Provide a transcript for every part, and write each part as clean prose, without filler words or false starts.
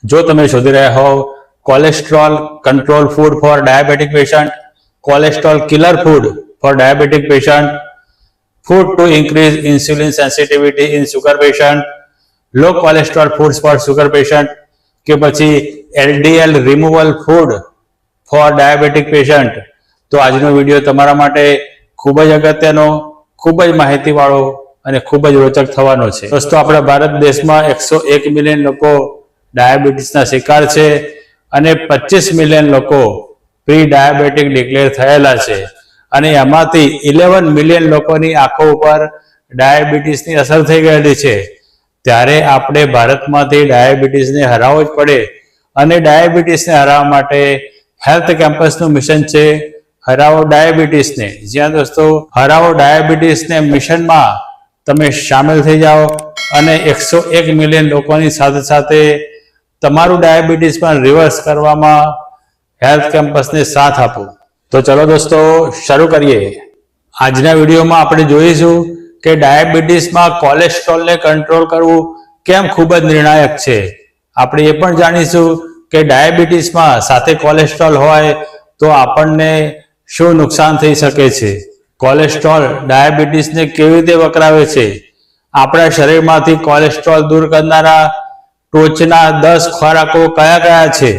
જો તમે શોધી રહ્યા હો cholesterol control food for diabetic patient, cholesterol killer food for diabetic patient, food to increase insulin sensitivity in sugar patient, low cholesterol foods for sugar patient કે પછી LDL removal food for diabetic patient, તો આજનો video તમારા માટે ખૂબ જ અગત્યનો, ખૂબ જ માહિતીવાળો અને ખૂબ જ રોચક થવાનો છે. દોસ્તો, આપણા ભારત દેશમાં 101 મિલિયન લોકો ડાયાબિટીસના શિકાર છે અને 25 મિલિયન લોકો પ્રી ડાયાબિટીક ડિક્લેર થયેલા છે અને એમાંથી 11 મિલિયન લોકોની આંખો ઉપર ડાયાબિટીસની અસર થઈ ગયેલી છે. ત્યારે આપણે ભારતમાંથી ડાયાબિટીસને હરાવવો જ પડે અને ડાયાબિટીસને હરાવવા માટે હેલ્થ કેમ્પસનું મિશન છે હરાવો ડાયાબિટીસને. જ્યાં દોસ્તો હરાવો ડાયાબિટીસને મિશનમાં તમે સામેલ થઈ જાઓ અને 101 મિલિયન લોકોની સાથે સાથે તમારું ડાયાબિટીસ પણ રિવર્સ કરવામાં હેલ્થ કેમ્પસને સાથ આપો. તો ચલો દોસ્તો, શરૂ કરીએ. આજના વિડીયોમાં આપણે જોઈશું કે ડાયાબિટીસમાં કોલેસ્ટ્રોલને કંટ્રોલ કરવું કેમ ખૂબ જ નિર્ણાયક છે. આપણે એ પણ જાણીશું કે ડાયાબિટીસમાં સાથે કોલેસ્ટ્રોલ હોય તો આપણને શું નુકસાન થઈ શકે છે. કોલેસ્ટ્રોલ ડાયાબિટીસને કેવી રીતે વકરાવે છે. આપણા શરીરમાંથી કોલેસ્ટ્રોલ દૂર કરનારા ટોચના 10 ખોરાકો કયા કયા છે.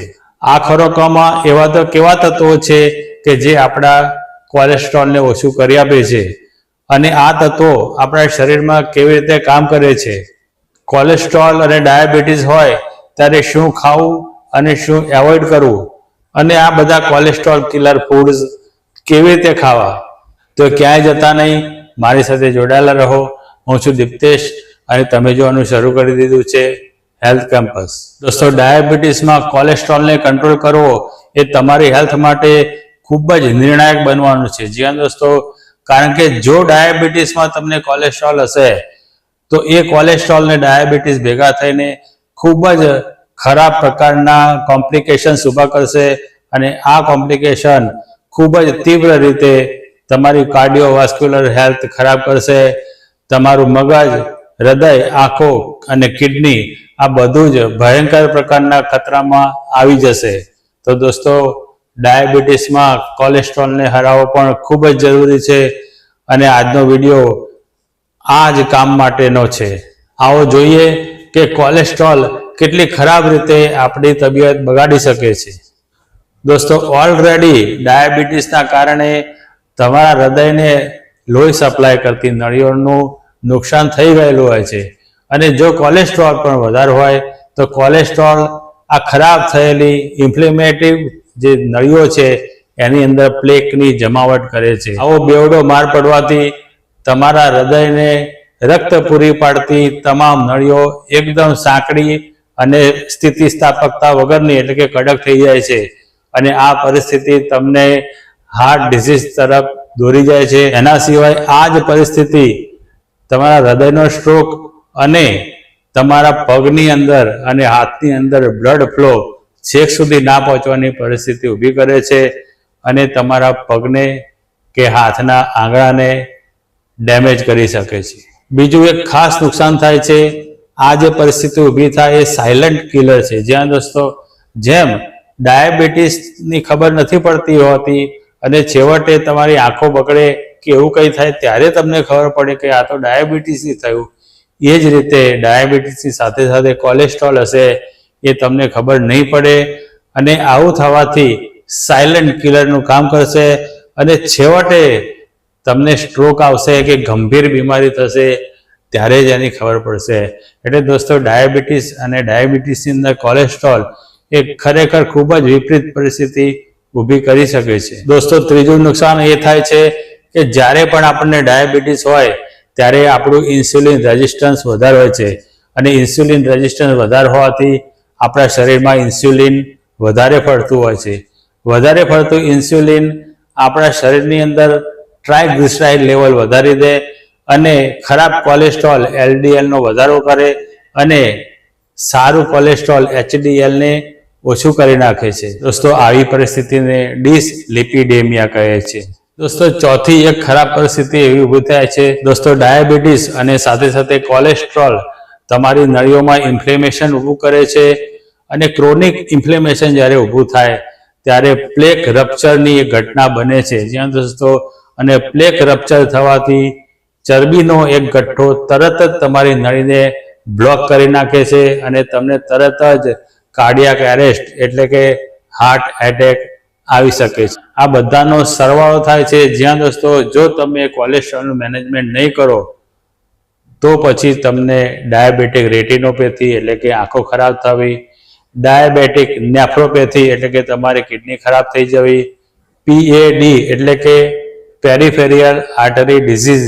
આ ખોરાકોમાં એવા તો કેવા તત્વો છે કે જે આપણા કોલેસ્ટ્રોલને ઓછું કરી આપે છે અને આ તત્વો આપણા શરીરમાં કેવી રીતે કામ કરે છે. કોલેસ્ટ્રોલ અને ડાયાબિટીસ હોય ત્યારે શું ખાવું અને શું એવોઇડ કરવું અને આ બધા કોલેસ્ટ્રોલ કિલર ફૂડ્સ કેવી રીતે ખાવા. તો ક્યાંય જતા નહીં, મારી સાથે જોડાયેલા રહો. હું છું દીપ્તેશ અને તમે જોવાનું શરૂ કરી દીધું છે હેલ્થ કેમ્પસ. દોસ્તો, ડાયાબિટીસમાં કોલેસ્ટ્રોલને કંટ્રોલ કરવો એ તમારી હેલ્થ માટે ખૂબ જ નિર્ણાયક બનવાનું છે. જ્યાં દોસ્તો, કારણ કે જો ડાયાબિટીસમાં તમને કોલેસ્ટ્રોલ હશે તો એ કોલેસ્ટ્રોલ ને ડાયાબિટીસ ભેગા થઈને ખૂબ જ ખરાબ પ્રકારના કોમ્પ્લિકેશન્સ ઊભા કરશે અને આ કોમ્પ્લિકેશન ખૂબ જ તીવ્ર રીતે તમારી કાર્ડિયોવાસ્ક્યુલર હેલ્થ ખરાબ કરશે. તમારું મગજ, હૃદય, આંખો અને કિડની આ બધું જ ભયંકર પ્રકારના ખતરામાં આવી જશે. તો દોસ્તો, ડાયાબિટીસમાં કોલેસ્ટ્રોલને હરાવવો પણ ખૂબ જ જરૂરી છે અને આજનો વિડીયો આ જ કામ માટેનો છે. આવો જોઈએ કે કોલેસ્ટ્રોલ કેટલી ખરાબ રીતે આપણી તબિયત બગાડી શકે છે. દોસ્તો, ઓલરેડી ડાયાબિટીસના કારણે તમારા હૃદયને લોહી સપ્લાય કરતી નળીઓનું નુકસાન થઈ ગયેલું હોય છે અને જો કોલેસ્ટ્રોલ પણ વધારે હોય તો કોલેસ્ટ્રોલ આ ખરાબ થયેલી ઇન્ફ્લેમેટિવ જે નળીઓ છે એની અંદર પ્લેકની જમાવટ કરે છે. આવો બેવડો માર પડવાથી તમારા હૃદયને રક્ત પૂરી પાડતી તમામ નળીઓ એકદમ સાંકડી અને સ્થિતિસ્થાપકતા વગરની એટલે કે કડક થઈ જાય છે અને આ પરિસ્થિતિ તમને હાર્ટ ડિઝીઝ તરફ દોરી જાય છે. એના સિવાય આ જ પરિસ્થિતિ તમારા હૃદયનો સ્ટ્રોક અને તમારા પગની અંદર અને હાથની અંદર બ્લડ ફ્લો છેક સુધી ના પહોંચવાની પરિસ્થિતિ ઊભી કરે છે અને તમારા પગને કે હાથના આંગળાને ડેમેજ કરી શકે છે. બીજું એક ખાસ નુકસાન થાય છે. આ જે પરિસ્થિતિ ઊભી થાય એ સાયલન્ટ કિલર છે. જ્યાં દોસ્તો, જેમ ડાયાબિટીસની ખબર નથી પડતી હોતી અને છેવટે તમારી આંખો બગડે કે એવું કંઈ થાય ત્યારે તમને ખબર પડે કે આ તો ડાયાબિટીસથી થયું, એ જ રીતે ડાયાબિટીસની સાથે સાથે કોલેસ્ટ્રોલ હશે એ તમને ખબર નહીં પડે અને આવું થવાથી સાયલન્ટ કિલરનું કામ કરશે અને છેવટે તમને સ્ટ્રોક આવશે કે ગંભીર બીમારી થશે ત્યારે જ એની ખબર પડશે. એટલે દોસ્તો, ડાયાબિટીસ અને ડાયાબિટીસની અંદર કોલેસ્ટ્રોલ એ ખરેખર ખૂબ જ વિપરીત પરિસ્થિતિ ઊભી કરી શકે છે. દોસ્તો, ત્રીજું નુકસાન એ થાય છે કે જ્યારે પણ આપણને ડાયાબિટીસ હોય ત્યારે આપણું ઇન્સ્યુલિન રેઝિસ્ટન્સ વધારે હોય છે અને ઇન્સ્યુલિન રેઝિસ્ટન્સ વધારે હોવાથી આપણા શરીરમાં ઇન્સ્યુલિન વધારે ફરતું હોય છે. વધારે ફરતું ઇન્સ્યુલિન આપણા શરીરની અંદર ટ્રાયગ્લિસરાઇડ લેવલ વધારી દે અને ખરાબ કોલેસ્ટ્રોલ LDL નો વધારો કરે અને સારું કોલેસ્ટ્રોલ HDL ને ઓછું કરી નાખે છે. દોસ્તો, આવી પરિસ્થિતિને ડિસલિપિડેમિયા કહે છે. દોસ્તો, ચોથી એક ખરાબ પરિસ્થિતિ એવી ઊભી થાય છે દોસ્તો, ડાયાબિટીસ અને સાથે સાથે કોલેસ્ટ્રોલ તમારી નળીઓમાં ઇન્ફ્લેમેશન ઊભું કરે છે અને ક્રોનિક ઇન્ફ્લેમેશન જ્યારે ઊભું થાય ત્યારે પ્લેક રપ્ચરની એક ઘટના બને છે, જ્યાં દોસ્તો અને પ્લેક રપ્ચર થવાથી ચરબીનો એક ગઠ્ઠો તરત જ તમારી નળીને બ્લોક કરી નાખે છે અને તમને તરત જ કાર્ડિયાક એરેસ્ટ એટલે કે હાર્ટ એટેક આવી શકે છે. આ બધાનો સરવાળો થાય છે, જ્યાં દોસ્તો જો તમે કોલેસ્ટ્રોલનું મેનેજમેન્ટ નહીં કરો તો પછી તમને ડાયાબિટીક રેટિનોપેથી એટલે કે આંખો ખરાબ થવી, ડાયાબિટીક નેફ્રોપેથી એટલે કે તમારી કિડની ખરાબ થઈ જવી, PAD એટલે કે પેરિફેરિયલ આર્ટરી ડિઝીઝ,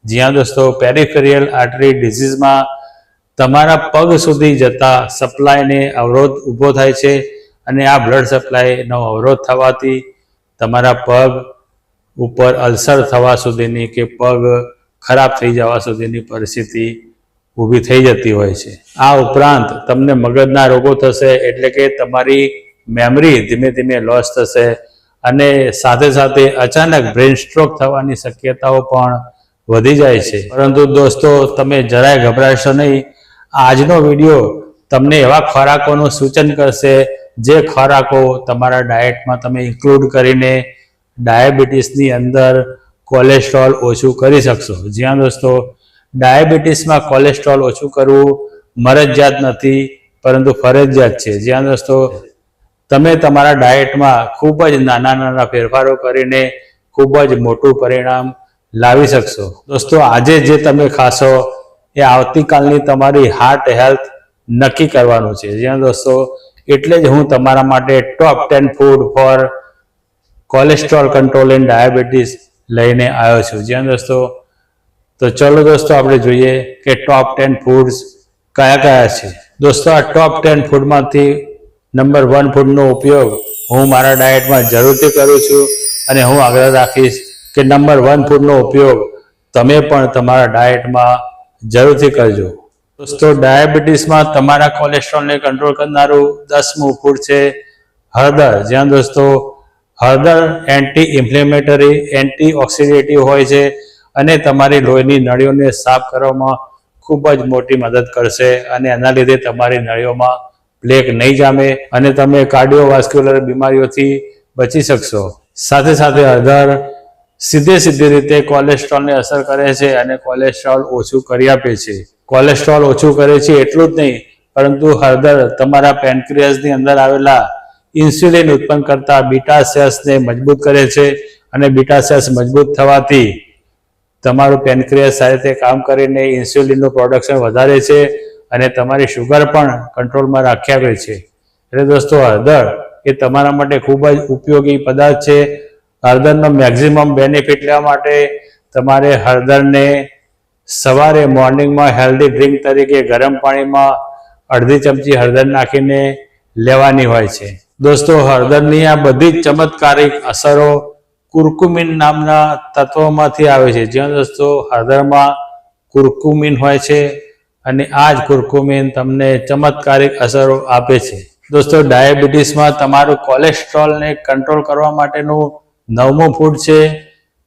જ્યાં દોસ્તો પેરિફેરિયલ આર્ટરી ડિઝીઝમાં તમારા પગ સુધી જતા સપ્લાયને અવરોધ ઊભો થાય છે અને આ બ્લડ સપ્લાયનો અવરોધ થવાથી તમારા પગ ઉપર અલ્સર થવા સુધીની કે પગ ખરાબ થઈ જવા સુધીની પરિસ્થિતિ ઊભી થઈ જતી હોય છે. આ ઉપરાંત તમને મગજના રોગો થશે એટલે કે તમારી મેમરી ધીમે ધીમે લોસ થશે અને સાથે સાથે અચાનક બ્રેન સ્ટ્રોક થવાની શક્યતાઓ પણ વધી જાય છે. પરંતુ દોસ્તો તમે જરાય ગભરાશો નહીં. આજનો વિડીયો તમને એવા ખોરાકોનું સૂચન કરશે જે ખોરાકો તમારા ડાયટમાં તમે ઇન્ક્લુડ કરીને ડાયાબિટીસની અંદર કોલેસ્ટ્રોલ ઓછું કરી શકશો. જ્યાં દોસ્તો ડાયાબિટીસમાં કોલેસ્ટ્રોલ ઓછું કરવું મરજિયાત નથી પરંતુ ફરજિયાત છે. જ્યાં દોસ્તો તમે તમારા ડાયટમાં ખૂબ જ નાના નાના ફેરફારો કરીને ખૂબ જ મોટું પરિણામ લાવી શકશો. દોસ્તો આજે જે તમે ખાશો એ આવતીકાલની તમારી હાર્ટ હેલ્થ નક્કી કરવાનું છે. જ્યાં દોસ્તો એટલે જ હું તમારા માટે ટોપ 10 food for cholesterol control in diabetes લઈને આવ્યો છું. જ્યાં દોસ્તો તો ચલો દોસ્તો આપણે જોઈએ કે ટોપ 10 ફૂડ્સ કયા કયા છે. દોસ્તો આ ટોપ 10 ફૂડમાંથી નંબર 1 ફૂડનો ઉપયોગ હું મારા ડાયટમાં જરૂરથી કરું છું અને હું આગ્રહ રાખીશ કે નંબર 1 ફૂડનો ઉપયોગ તમે પણ તમારા ડાયટમાં જરૂરથી કરજો. દોસ્તો ડાયાબિટીસમાં તમારા કોલેસ્ટ્રોલને કંટ્રોલ કરનારું 10મું ફૂડ છે હળદર. જ્યાં દોસ્તો હળદર એન્ટી ઇન્ફ્લેમેટરી એન્ટીઓક્સિડેટિવ હોય છે અને તમારી લોહીની નળીઓને સાફ કરવામાં ખૂબ જ મોટી મદદ કરશે અને એના લીધે તમારી નળીઓમાં પ્લેક નહીં જામે અને તમે કાર્ડિયોવાસ્ક્યુલર બીમારીઓથી બચી શકશો. સાથે સાથે હળદર સીધી રીતે કોલેસ્ટ્રોલને અસર કરે છે અને કોલેસ્ટ્રોલ ઓછું કરી આપે છે. કોલેસ્ટ્રોલ ઓછું કરે છે એટલું જ નહીં પરંતુ હળદર તમારા પેનક્રિયાસની અંદર આવેલા ઇન્સ્યુલિન ઉત્પન્ન કરતા બીટા સેલ્સને મજબૂત કરે છે અને બીટા સેલ્સ મજબૂત થવાથી તમારું પેનક્રિયાસ સારી રીતે કામ કરીને ઇન્સ્યુલિનનું પ્રોડક્શન વધારે છે અને તમારી શુગર પણ કંટ્રોલમાં રાખી આપે છે. એટલે દોસ્તો હળદર એ તમારા માટે ખૂબ જ ઉપયોગી પદાર્થ છે. હળદરનો મેક્સિમમ બેનિફિટ લેવા માટે તમારે હળદરને સવારે મોર્નિંગમાં હેલ્ધી ડ્રિંક તરીકે ગરમ પાણીમાં અડધી ચમચી હળદર નાખીને લેવાની હોય છે. દોસ્તો હળદરની આ બધી જ ચમત્કારિક અસરો કુર્કુમિન નામના તત્વોમાંથી આવે છે. જ્યાં દોસ્તો હળદરમાં કુર્કુમિન હોય છે અને આ જ કુર્કુમિન તમને ચમત્કારિક અસરો આપે છે. દોસ્તો ડાયાબિટીસમાં તમારું કોલેસ્ટ્રોલને કંટ્રોલ કરવા માટેનું 9મું ફૂડ છે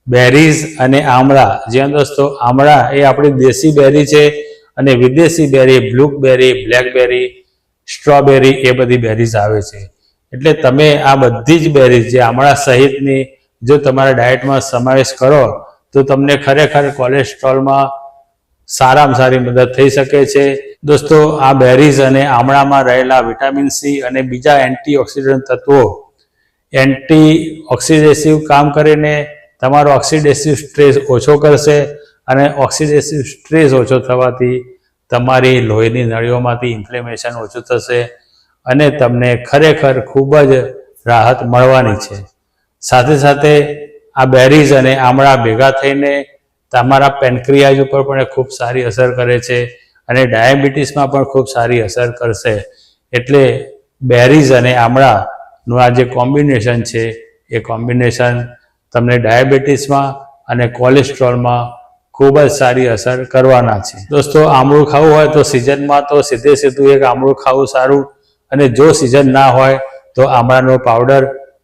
બેરીઝ અને આમળા. જ્યાં દોસ્તો આમળા એ આપણી દેશી બેરી છે અને વિદેશી બેરી બ્લૂબેરી, બ્લેકબેરી, સ્ટ્રોબેરી એ બધી બેરીઝ આવે છે. એટલે તમે આ બધી જ બેરીઝ જે આમળા સહિતની જો તમારા ડાયટમાં સમાવેશ કરો તો તમને ખરેખર કોલેસ્ટ્રોલમાં સારામાં સારી મદદ થઈ શકે છે. દોસ્તો આ બેરીઝ અને આમળામાં રહેલા વિટામિન સી અને બીજા એન્ટીઓક્સિડન્ટ તત્વો એન્ટી ઓક્સિડેટિવ કામ કરીને તમારો ઓક્સિડેટિવ સ્ટ્રેસ ઓછો કરશે અને ઓક્સિડેટિવ સ્ટ્રેસ ઓછો થવાથી તમારી લોહીની નળીઓમાંથી ઇન્ફ્લેમેશન ઓછું થશે અને તમને ખરેખર ખૂબ જ રાહત મળવાની છે. સાથે સાથે આ બેરીઝ અને આમળા ભેગા થઈને તમારા પેનક્રિયાઝ ઉપર પણ ખૂબ સારી અસર કરે છે અને ડાયાબિટીસમાં પણ ખૂબ સારી અસર કરશે. એટલે બેરીઝ અને આમળાનું આ જે કોમ્બિનેશન છે એ કોમ્બિનેશન તમને ડાયાબિટીસમાં અને કોલેસ્ટ્રોલમાં ખૂબ જ સારી અસર કરવાના છે. દોસ્તો આમળું ખાવું હોય તો સિઝનમાં તો સીધું એક આમળું ખાવું સારું અને જો સિઝન ના હોય તો આમળાનો પાવડર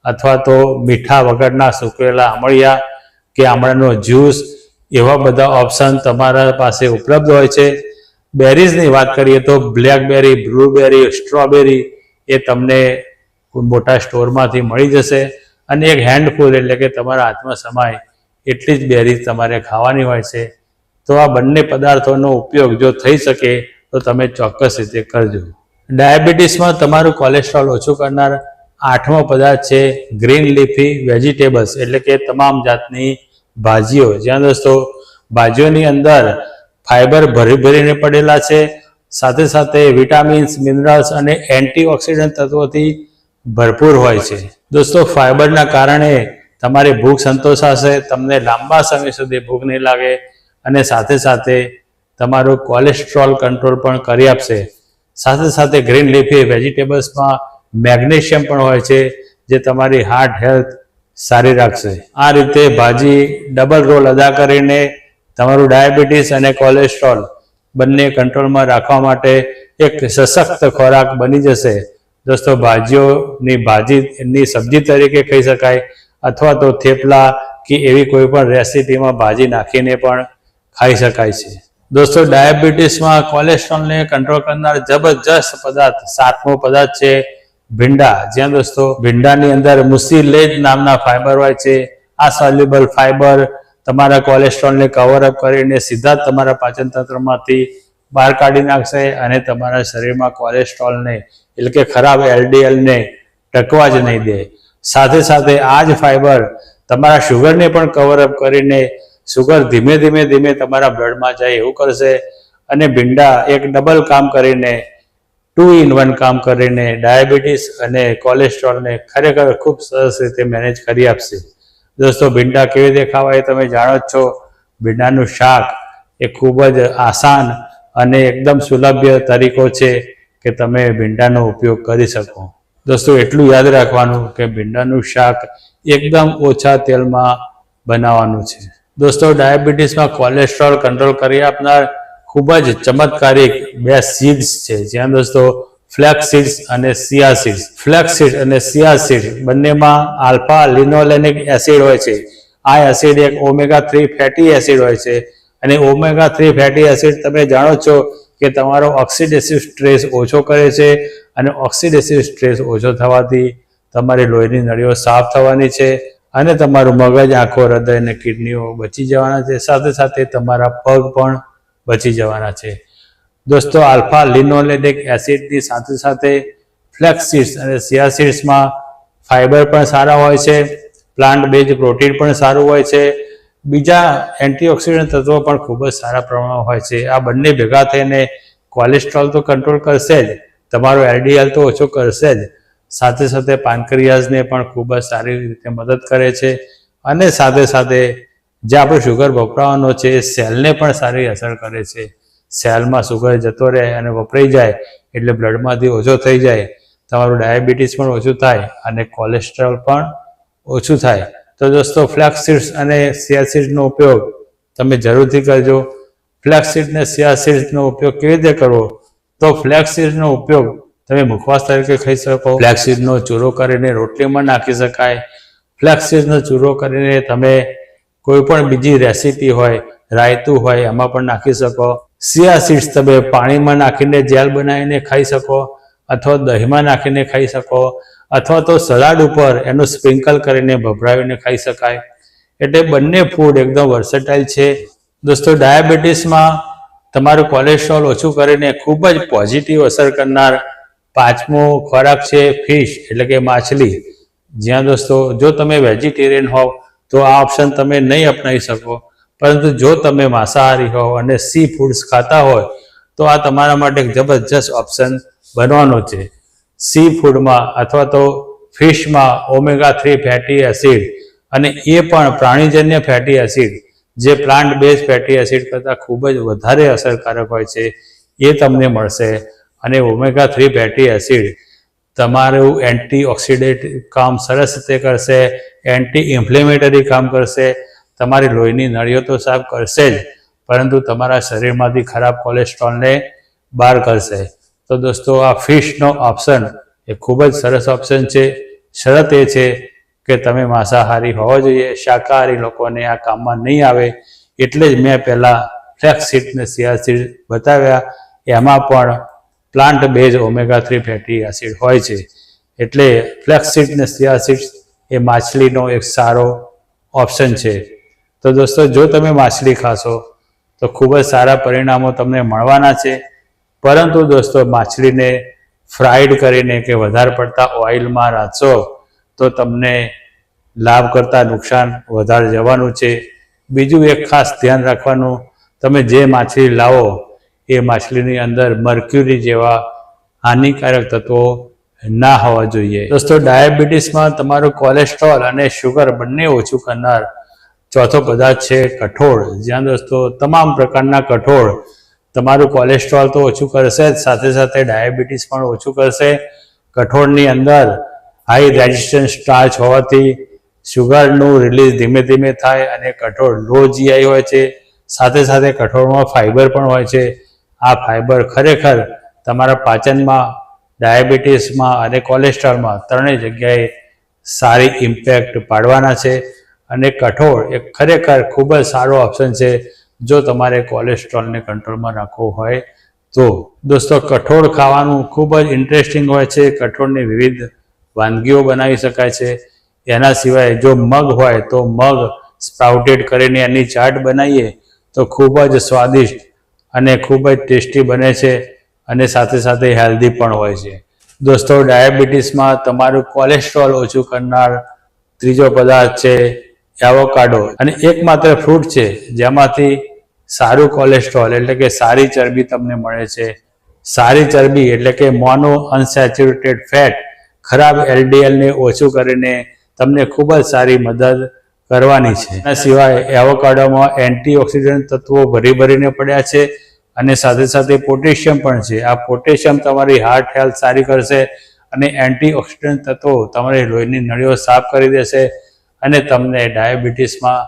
અથવા તો મીઠા વગરના સૂકવેલા આમળિયા કે આમળાનો જ્યુસ એવા બધા ઓપ્શન તમારા પાસે ઉપલબ્ધ હોય છે. બેરીઝની વાત કરીએ તો બ્લેકબેરી, બ્લૂબેરી, સ્ટ્રોબેરી એ તમને મોટા સ્ટોરમાંથી મળી જશે. અને એક હેન્ડફુલ એટલે કે તમારા હાથમાં સમાય એટલી જ બેરીઝ તમારે ખાવાની હોય છે. તો આ બંને પદાર્થોનો ઉપયોગ જો થઈ શકે તો તમે ચોક્કસ રીતે કરજો. ડાયાબિટીસમાં તમારું કોલેસ્ટ્રોલ ઓછું કરનાર 8મો પદાર્થ છે ગ્રીન લીફી વેજીટેબલ્સ, એટલે કે તમામ જાતની ભાજીઓ. જ્યાં દોસ્તો ભાજીઓની અંદર ફાઈબર ભરીને પડેલા છે, સાથે સાથે વિટામિન્સ, મિનરલ્સ અને એન્ટીઓક્સિડન્ટ તત્વોથી ભરપૂર હોય છે. દોસ્તો ફાઈબરના કારણે તમારી ભૂખ સંતોષાશે, તમને લાંબા સમય સુધી ભૂખ નહીં લાગે અને સાથે સાથે તમારું કોલેસ્ટ્રોલ કંટ્રોલ પણ કરી આપશે. સાથે સાથે ગ્રીન લીફી વેજીટેબલ્સમાં મેગ્નેશિયમ પણ હોય છે જે તમારી હાર્ટ હેલ્થ સારી રાખશે. આ રીતે ભાજી ડબલ રોલ અદા કરીને તમારું ડાયાબિટીસ અને કોલેસ્ટ્રોલ બંને કંટ્રોલમાં રાખવા માટે એક સશક્ત ખોરાક બની જશે. દોસ્તો ભાજીની સબ્જી તરીકે ખાઈ શકાય અથવા તો થેપલા કે એવી કોઈ પણ રેસીપીમાં ભાજી નાખીને પણ ખાઈ શકાય છે. દોસ્તો ડાયાબિટીસમાં કોલેસ્ટ્રોલને કંટ્રોલ કરનાર જબરજસ્ત પદાર્થ 7મો પદાર્થ છે ભીંડા. જ્યાં દોસ્તો ભીંડાની અંદર મુસીલેજ નામના ફાઈબર હોય છે. આ સોલ્યુબલ ફાઈબર તમારા કોલેસ્ટ્રોલને કવરઅપ કરીને સીધા જ તમારા પાચન તંત્રમાંથી બહાર કાઢી નાખશે અને તમારા શરીરમાં કોલેસ્ટ્રોલને એટલે કે ખરાબ એલડીએલને ટકવા જ નહીં દે. સાથે સાથે આ જ ફાઈબર તમારા શુગરને પણ કવરઅપ કરીને શુગર ધીમે ધીમે તમારા બ્લડમાં જાય એવું કરશે. અને ભીંડા એક ડબલ કામ કરીને 2 in 1 કામ કરીને ડાયાબિટીસ અને કોલેસ્ટ્રોલને ખરેખર ખૂબ સરસ રીતે મેનેજ કરી આપશે. દોસ્તો ભીંડા કેવી રીતે ખાવા એ તમે જાણો જ છો. ભીંડાનું શાક એ ખૂબ જ આસાન અને એકદમ સુલભ્ય તરીકો છે કે તમે ભીંડાનો ઉપયોગ કરી શકો. દોસ્તો એટલું યાદ રાખવાનું કે ભીંડાનું શાક એકદમ ઓછા તેલમાં બનાવવાનું છે. દોસ્તો ડાયાબિટીસમાં કોલેસ્ટ્રોલ કંટ્રોલ કરી આપનાર ખૂબ જ ચમત્કારિક 2 સીડ્સ છે. જ્યાં દોસ્તો ફ્લેક્સ સીડ્સ અને સિયા સીડ્સ. ફ્લેક્સ સીડ અને સિયા સીડ બંનેમાં આલ્ફા લિનોલેનિક એસિડ હોય છે. આ એસિડ એક ઓમેગા 3 ફેટી એસિડ હોય છે અને ઓમેગા 3 ફેટી એસિડ તમે જાણો છો કે તમારો ઓક્સિડેટિવ સ્ટ્રેસ ઓછો કરે છે અને ઓક્સિડેટિવ સ્ટ્રેસ ઓછો થવાથી તમારી લોહીની નળીઓ સાફ થવાની છે અને તમારું મગજ, આંખો, હૃદય અને કિડનીઓ બચી જવાના છે. સાથે સાથે તમારા પગ પણ બચી જવાના છે. દોસ્તો આલ્ફા લિનોલેનિક એસિડની સાથે સાથે ફ્લેક્સ સીડ્સ અને સિયા સીડ્સમાં ફાઈબર પણ સારા હોય છે, પ્લાન્ટ બેઝ પ્રોટીન પણ સારું હોય છે, બીજા એન્ટીઓક્સિડન્ટ તત્વો પણ ખૂબ જ સારા પ્રમાણમાં હોય છે. આ બંને ભેગા થઈને કોલેસ્ટ્રોલ તો કંટ્રોલ કરશે જ, તમારો એલડીએલ તો ઓછો કરશે જ, સાથે સાથે પાનક્રિયાઝને પણ ખૂબ જ સારી રીતે મદદ કરે છે અને સાથે સાથે જે આપણો શુગર વપરાવાનો છે એ સેલને પણ સારી અસર કરે છે. સેલમાં શુગર જતો રહે અને વપરાઈ જાય એટલે બ્લડમાંથી ઓછો થઈ જાય, તમારું ડાયાબિટીસ પણ ઓછું થાય અને કોલેસ્ટ્રોલ પણ ઓછું થાય. તો દોસ્તો ફ્લેક્સ સીડ્સ અને સિયા સીડ્સનો ઉપયોગ તમે જરૂરથી કરજો. ફ્લેક્સ સીડ અને સિયા સીડ્સનો ઉપયોગ કેવી રીતે કરવો? તો ફ્લેક્સ સીડ્સનો ઉપયોગ તમે મુખવાસ તરીકે ખાઈ શકો. ફ્લેક્સ સીડનો ચૂરો કરીને રોટલીમાં નાખી શકાય. ફ્લેક્સ સીડનો ચૂરો કરીને તમે કોઈ પણ બીજી રેસીપી હોય, રાયતું હોય એમાં પણ નાખી શકો. સિયા સીડ્સ તમે પાણીમાં નાખીને જેલ બનાવીને ખાઈ શકો અથવા દહીંમાં નાખીને ખાઈ શકો અથવા તો સલાડ ઉપર એનું સ્પ્રિંકલ કરીને ભભરાવીને ખાઈ શકાય. એટલે બંને ફૂડ એકદમ વર્સેટાઇલ છે. દોસ્તો ડાયાબિટીસમાં તમારું કોલેસ્ટ્રોલ ઓછું કરીને ખૂબ જ પોઝિટિવ અસર કરનાર 5મો ખોરાક છે ફિશ એટલે કે માછલી. જ્યાં દોસ્તો જો તમે વેજીટેરિયન હોવ તો આ ઓપ્શન તમે નહીં અપનાવી શકો, પરંતુ જો તમે માંસાહારી હોવ અને સી ફૂડ્સ ખાતા હોય તો આ તમારા માટે એક જબરજસ્ત ઓપ્શન બનવાનો છે. સી ફૂડમાં અથવા તો ફિશમાં ઓમેગા 3 ફેટી એસિડ અને એ પણ પ્રાણીજન્ય ફેટી એસિડ જે પ્લાન્ટ બેઝ ફેટી એસિડ કરતાં ખૂબ જ વધારે અસરકારક હોય છે એ તમને મળશે. અને ઓમેગા 3 ફેટી એસિડ તમારું એન્ટીઓક્સિડન્ટ કામ સરસ રીતે કરશે, એન્ટી ઇન્ફ્લેમેટરી કામ કરશે, તમારી લોહીની નળીઓ તો સાફ કરશે જ પરંતુ તમારા શરીરમાંથી ખરાબ કોલેસ્ટ્રોલને બહાર કરશે. તો દોસ્તો આ ફિશનો ઓપ્શન એ ખૂબ જ સરસ ઓપ્શન છે. શરત એ છે કે તમે માંસાહારી હોવા જોઈએ, શાકાહારી લોકોને આ કામમાં નહીં આવે. એટલે જ મેં પહેલાં ફ્લેક્સ સીડ અને સિયા સીડ બતાવ્યા, એમાં પણ plant base omega-3 fatty acid હોય છે. એટલે ફ્લેક્સસીડ ને ચિયા સીડ્સ એ માછલીનો એક સારો ઓપ્શન છે. તો દોસ્તો, જો તમે માછલી ખાશો તો ખૂબ જ સારા પરિણામો તમને મળવાના છે. પરંતુ દોસ્તો, માછલીને ફ્રાઈડ કરીને કે વધારે પડતા ઓઇલમાં રાખશો તો તમને લાભ કરતાં નુકસાન વધારે જવાનું છે. બીજું એક ખાસ ધ્યાન રાખવાનું, તમે જે માછલી લાવો એ માછલીની અંદર મર્ક્યુરી જેવા હાનિકારક તત્વો ના હોવા જોઈએ. દોસ્તો, ડાયાબિટીસમાં તમારું કોલેસ્ટ્રોલ અને શુગર બંને ઓછું કરનાર ચોથો પદાર્થ છે કઠોળ. જ્યાં દોસ્તો તમામ પ્રકારના કઠોળ તમારું કોલેસ્ટ્રોલ તો ઓછું કરશે જ, સાથે સાથે ડાયાબિટીસ પણ ઓછું કરશે. કઠોળની અંદર હાઈ રેઝિસ્ટન્સ સ્ટાર્ચ હોવાથી શુગરનું રિલીઝ ધીમે ધીમે થાય અને કઠોળ લો જીઆઈ હોય છે. સાથે સાથે કઠોળમાં ફાઇબર પણ હોય છે. આ ફાઇબર ખરેખર તમારા પાચનમાં, ડાયાબિટીસમાં અને કોલેસ્ટ્રોલમાં ત્રણેય જગ્યાએ સારી ઇમ્પેક્ટ પાડવાના છે. અને કઠોળ એ ખરેખર ખૂબ જ સારો ઓપ્શન છે જો તમારે કોલેસ્ટ્રોલને કંટ્રોલમાં રાખવો હોય તો. દોસ્તો, કઠોળ ખાવાનું ખૂબ જ ઇન્ટરેસ્ટિંગ હોય છે. કઠોળની વિવિધ વાનગીઓ બનાવી શકાય છે. એના સિવાય જો મગ હોય તો મગ સ્પ્રાઉટેડ કરીને એની ચાટ બનાવીએ તો ખૂબ જ સ્વાદિષ્ટ અને ખૂબ જ ટેસ્ટી બને છે અને સાથે સાથે હેલ્ધી પણ હોય છે. દોસ્તો, ડાયાબિટીસમાં તમારું કોલેસ્ટ્રોલ ઓછું કરનાર ત્રીજો પદાર્થ છે એવોકાડો. અને એકમાત્ર ફ્રૂટ છે જેમાંથી સારું કોલેસ્ટ્રોલ એટલે કે સારી ચરબી તમને મળે છે. સારી ચરબી એટલે કે મોનો અનસેચ્યુરેટેડ ફેટ ખરાબ એલડીએલને ઓછું કરીને તમને ખૂબ જ સારી મદદ કરવાની છે. એના સિવાય એવોકાડોમાં એન્ટીઓક્સિડન્ટ તત્વો ભરીને પડ્યા છે અને સાથે સાથે પોટેશિયમ પણ છે. આ પોટેશિયમ તમારી હાર્ટ હેલ્થ સારી કરશે અને એન્ટીઓક્સિડન્ટ તત્વો તમારી લોહીની નળીઓ સાફ કરી દેશે અને તમને ડાયાબિટીસમાં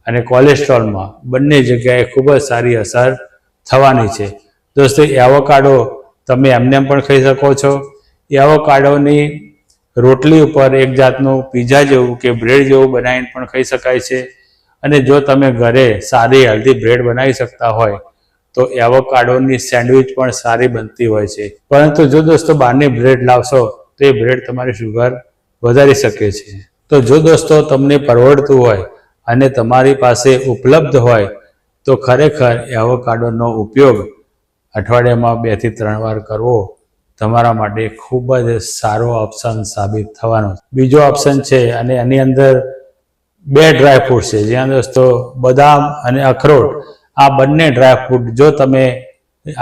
અને કોલેસ્ટ્રોલમાં બંને જગ્યાએ ખૂબ જ સારી અસર થવાની છે. દોસ્તો, એવોકાડો તમે એમને પણ ખાઈ શકો છો. એવોકાડોની રોટલી ઉપર એક જાતનું પીઝા જેવું કે બ્રેડ જેવું બનાવીને પણ ખાઈ શકાય છે. અને જો તમે ઘરે સારી હેલ્ધી બ્રેડ બનાવી શકતા હોય તો એવોકાડોની સેન્ડવિચ પણ સારી બનતી હોય છે. પરંતુ જો દોસ્તો બહારની બ્રેડ લાવશો તો એ બ્રેડ તમારી શુગર વધારી શકે છે. તો જો દોસ્તો તમને પરવડતું હોય અને તમારી પાસે ઉપલબ્ધ હોય તો ખરેખર એવોકાડોનો ઉપયોગ અઠવાડિયામાં 2 થી 3 વાર કરવો તમારા માટે ખૂબ જ સારો ઓપ્શન સાબિત થવાનો છે. બીજો ઓપ્શન છે અને એની અંદર 2 ડ્રાયફ્રૂટ છે. જ્યાં દોસ્તો બદામ અને અખરોટ, આ બંને ડ્રાયફ્રૂટ જો તમે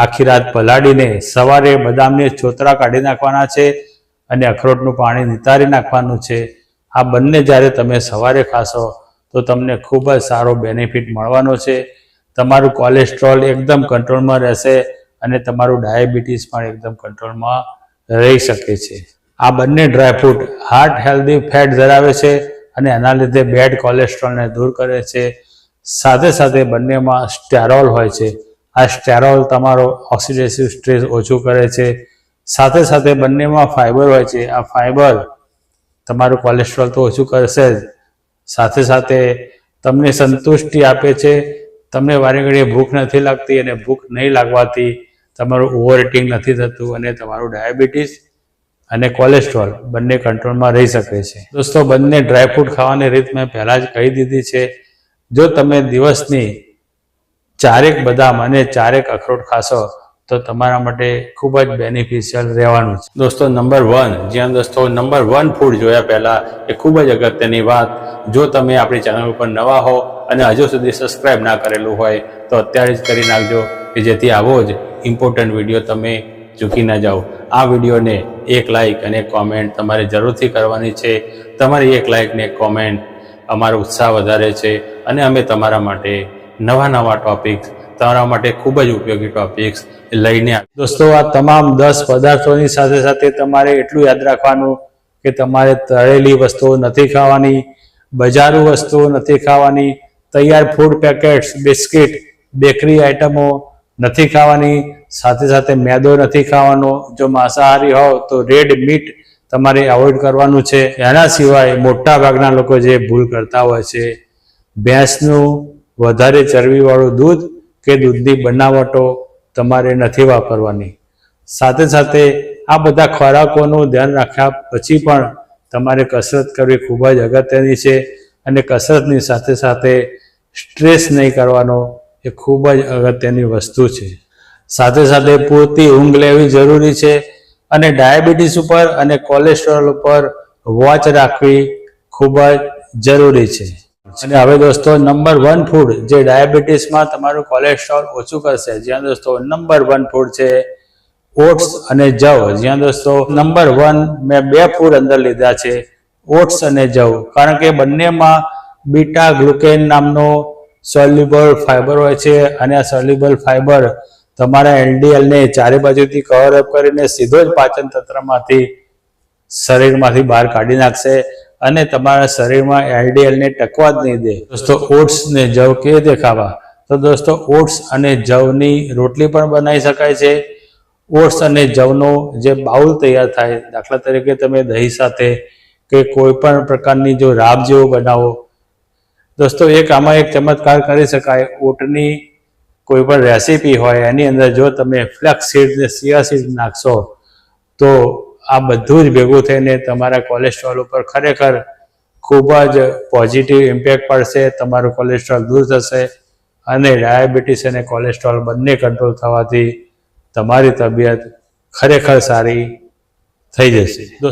આખી રાત પલાળીને સવારે બદામને છોતરા કાઢી નાખવાના છે અને અખરોટનું પાણી નિતારી નાખવાનું છે. આ બંને જ્યારે તમે સવારે ખાશો તો તમને ખૂબ જ સારો બેનિફિટ મળવાનો છે. તમારું કોલેસ્ટ્રોલ એકદમ કંટ્રોલમાં રહેશે અને તમારું ડાયાબિટીસ પણ એકદમ કંટ્રોલમાં રહી શકે છે. આ બંને ડ્રાયફ્રૂટ હાર્ટ હેલ્ધી ફેટ ધરાવે છે અને એના લીધે બેડ કોલેસ્ટ્રોલને દૂર કરે છે. સાથે સાથે બંનેમાં સ્ટેરોલ હોય છે. આ સ્ટેરોલ તમારો ઓક્સિડેટિવ સ્ટ્રેસ ઓછું કરે છે. સાથે સાથે બંનેમાં ફાઇબર હોય છે. આ ફાઇબર તમારું કોલેસ્ટ્રોલ તો ઓછું કરશે જ, સાથે સાથે તમને સંતુષ્ટિ આપે છે. તમને વારે ઘડીએ ભૂખ નથી લાગતી અને ભૂખ નહીં લાગવાથી તમારું ઓવર ઇટિંગ નથી થતું અને તમારું ડાયાબિટીસ અને કોલેસ્ટ્રોલ બંને કંટ્રોલમાં રહી શકે છે. દોસ્તો, બંને ડ્રાયફ્રૂટ ખાવાની રીત મેં પહેલાં જ કહી દીધી છે. જો તમે દિવસની 4 બદામ અને 4 અખરોટ ખાશો તો તમારા માટે ખૂબ જ બેનિફિશિયલ રહેવાનું છે. દોસ્તો, નંબર 1, જ્યાં દોસ્તો નંબર 1 ફૂડ જોયા પહેલાં એ ખૂબ જ અગત્યની વાત, જો તમે આપણી ચેનલ ઉપર નવા હો અને હજુ સુધી સબસ્ક્રાઈબ ના કરેલું હોય તો અત્યારે જ કરી નાખજો કે જેથી આવો જ ઇમ્પોર્ટન્ટ વિડીયો તમે ચૂકી ના જાઓ. આ વિડીયોને 1 લાઇક અને કોમેન્ટ તમારે જરૂરથી કરવાની છે. તમારી 1 લાઇક ને કોમેન્ટ અમારો ઉત્સાહ વધારે છે અને અમે તમારા માટે નવા ટોપિક્સ, તમારા માટે ખૂબ જ ઉપયોગી ટોપિક્સ લઈને દોસ્તો, આ તમામ 10 પદાર્થોની સાથે સાથે તમારે એટલું યાદ રાખવાનું કે તમારે તળેલી વસ્તુઓ નથી ખાવાની, બજારું વસ્તુઓ નથી ખાવાની, તૈયાર ફૂડ પેકેટ્સ, બિસ્કિટ, બેકરી આઇટમો નથી ખાવાની, સાથે સાથે મેદો નથી ખાવાનો. જો માંસાહારી હોવ તો રેડ મીટ તમારે અવોઇડ કરવાનું છે. એના સિવાય મોટા ભાગના લોકો જે ભૂલ કરતા હોય છે, ભેંસનું વધારે ચરબીવાળું દૂધ કે દૂધની બનાવટો તમારે નથી વાપરવાની. સાથે સાથે આ બધા ખોરાકોનું ધ્યાન રાખ્યા પછી પણ તમારે કસરત કરવી ખૂબ જ અગત્યની છે અને કસરતની સાથે સાથે સ્ટ્રેસ નહીં કરવાનો એ ખૂબ જ અગત્યની વસ્તુ છે. સાથે સાથે પૂરતી ઊંઘ લેવી જરૂરી છે અને ડાયાબિટીસ ઉપર અને કોલેસ્ટ્રોલ ઉપર વોચ રાખવી ખૂબ જ જરૂરી છે. અને હવે દોસ્તો નંબર 1 ફૂડ જે ડાયાબિટીસમાં તમારું કોલેસ્ટ્રોલ ઓછું કરશે, જ્યાં દોસ્તો નંબર 1 ફૂડ છે ઓટ્સ અને જવ. જ્યાં દોસ્તો નંબર 1 મેં 2 ફૂડ અંદર લીધા છે, ઓટ્સ અને જવ, કારણ કે બંનેમાં બીટા ગ્લુકેન નામનો સોલ્યુબલ ફાઈબર હોય છે અને આ સોલ્યુબલ ફાઈબર તમારા એલડીએલ ને ચારે બાજુથી કવર અપ કરીને સીધો જ પાચન તંત્રમાંથી શરીરમાંથી બહાર કાઢી નાખશે અને તમારા શરીરમાં એલડીએલ ને ટકવા જ નહીં દે. દોસ્તો ઓટ્સ ને જવ કેવી રીતે ખાવા? તો દોસ્તો ઓટ્સ અને જવની રોટલી પણ બનાવી શકાય છે. ઓટ્સ અને જવનો જે બાઉલ તૈયાર થાય, દાખલા તરીકે તમે દહીં સાથે કે કોઈ પણ પ્રકારની જો રાબ જેવો બનાવો દોસ્તો, આમાં એક ચમત્કાર કરી શકાય. ઓટની કોઈ પણ રેસીપી હોય એની અંદર જો તમે ફ્લેક્સ સીડ ને સિયા સીડ નાખશો તો આ બધું જ ભેગું થઈને તમારા કોલેસ્ટ્રોલ ઉપર ખરેખર ખૂબ જ પોઝિટિવ ઇમ્પેક્ટ પડશે. તમારું કોલેસ્ટ્રોલ દૂર થશે અને ડાયાબિટીસ અને કોલેસ્ટ્રોલ બંને કંટ્રોલ થવાથી તમારી તબિયત ખરેખર સારી થઈ જશે.